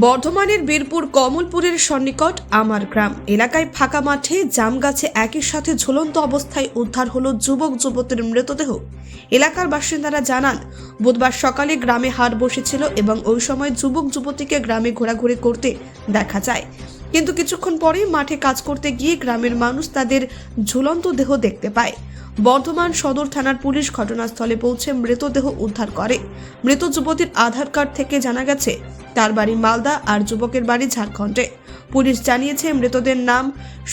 বর্ধমানের বীরপুর কমলপুরের সন্নিকট আমার গ্রাম এলাকায় ফাঁকা মাঠে জাম গাছে একই সাথে ঝুলন্ত অবস্থায় উদ্ধার হলো যুবক যুবতীর মৃতদেহ। এলাকার বাসিন্দারা জানান, বুধবার সকালে গ্রামে হাট বসেছিল এবং ওই সময় যুবক যুবতীকে গ্রামে ঘোরাঘুরি করতে দেখা যায়, কিন্তু কিছুক্ষণ পরেই মাঠে কাজ করতে গিয়ে গ্রামের মানুষ তাদের ঝুলন্ত দেহ দেখতে পায়। বর্ধমান সদর থানার পুলিশ ঘটনাস্থলে পৌঁছে মৃতদেহ উদ্ধার করে। মৃত যুবতীর আধার কার্ড থেকে জানা গেছে তার বাড়ি মালদা আর যুবকের বাড়ি ঝাড়খণ্ডে। পুলিশ জানিয়েছে মৃতদের নাম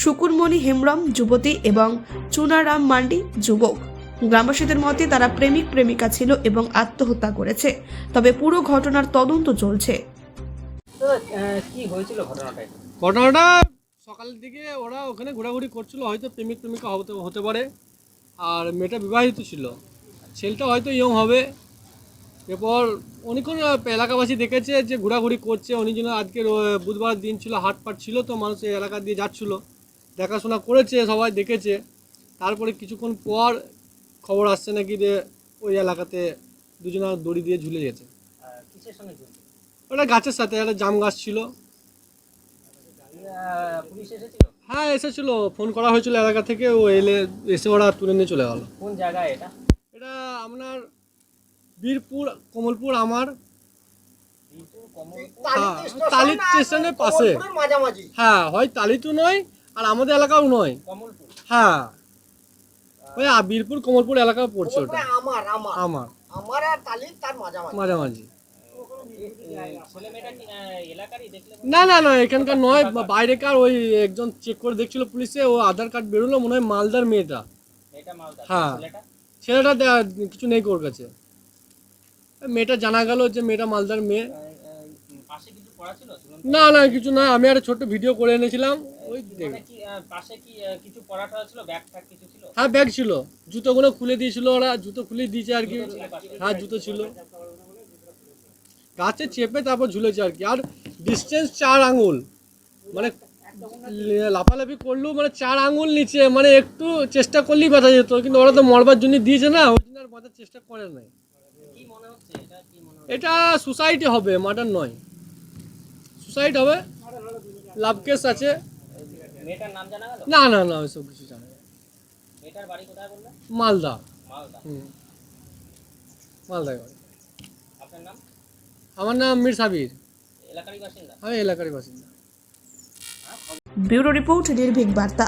শুকুরমণি হেমব্রম যুবতী এবং চুনারাম মান্ডি যুবক। গ্রামবাসীদের মতে তারা প্রেমিক প্রেমিকা ছিল এবং আত্মহত্যা করেছে, তবে পুরো ঘটনার তদন্ত চলছে। কি হয়েছিল ঘটনাটা সকালের দিকে ওরা ওখানে ঘোরাঘুরি করছিল, হয়তো প্রেমিক প্রেমিকা হতে পারে। আর মেয়েটা বিবাহিত ছিল, ছেলেটা হয়তো ইয়ং হবে। এরপর অনেকক্ষণ এলাকাবাসী দেখেছে যে ঘোরাঘুরি করছে, উনি জন্য আজকের বুধবার দিন ছিল, হাটপাট ছিল, তো মানুষ এই এলাকা দিয়ে যাচ্ছিলো, দেখাশোনা করেছে, সবাই দেখেছে। তারপরে কিছুক্ষণ পর খবর আসছে নাকি যে ওই এলাকাতে দুজনা দড়ি দিয়ে ঝুলে গেছে। কিসের সঙ্গে ঝুলছে? ওটা গাছের সাথে একটা জাম গাছ ছিল। পুলিশ এসেছিল? হ্যাঁ এসেছিল, ফোন করা হয়েছিল এলাকা থেকে, ও এসে ওরা তুলে নিয়ে চলে গেল। কোন জায়গায় এটা? এটা আপনার বীরপুর কমলপুর আমার তালি স্টেশনের পাশে। হ্যাঁ, হয় তালিতু নয় আর আমাদের এলাকাও নয়। কমলপুর? হ্যাঁ, ওই বীরপুর কমলপুর এলাকা পড়ছে ওটা। আমার আর তালি তার মাঝামাঝি। ছেলে মেয়েটা কি এলাকারই দেখলে? না না না, এখানকার নয়, বাইরেকার। ওই একজন চেক করে দেখছিল পুলিশে, ও আধার কার্ড বেরোলো, মনে হয় মালদার মেয়েটা। এটা মালদা? হ্যাঁ, ছেলেটা কিছু নেই ওর কাছে। মেয়েটা জানা গেল যে মেয়েটা মালদার মেয়ে। পাশে কিছু পড়া ছিল? না না, কিছু না, আমি একটা ছোট্ট ভিডিও করে এনেছিলাম, ওই দেখ। কি পাশে কি কিছু পড়া টড়া ছিল? ব্যাগ ট্যাগ কিছু ছিল? হ্যাঁ, ব্যাগ ছিল, জুতোগুলো খুলে দিয়েছিল ওরা, জুতো খুলে দিয়েছে আর কি। হ্যাঁ, জুতো ছিল, গাছে চেপে তারপর ঝুলেছে আর কি। আর ডিস্টেন্স 4 আঙুল, মানে লাফালাফি করলেও মানে 4 আঙুল নিচে, মানে একটু চেষ্টা করলেই বাঁচা যেত, কিন্তু ওরা তো মরবার জন্য দিয়েছে না, ওই জন্য আর বাঁচার চেষ্টা করে নাই। কি মনে হচ্ছে এটা? কি মনে হচ্ছে? এটা সুসাইড হবে, মার্ডার নয়, সুসাইড হবে। লাভ কেস আছে। মেয়েটার নাম জানা গেল? না না না, ওইসব কিছু জানা যায় না। মেয়েটার বাড়ি কোথায় বললেন? মালদা। মালদা? মালদায় বাড়ি। আপনার নাম? আমার নাম মীর সাবির, এলাকারই বাসিন্দা? আমি এলাকারই বাসিন্দা। ব্যুরো রিপোর্ট, নির্ভীক বার্তা।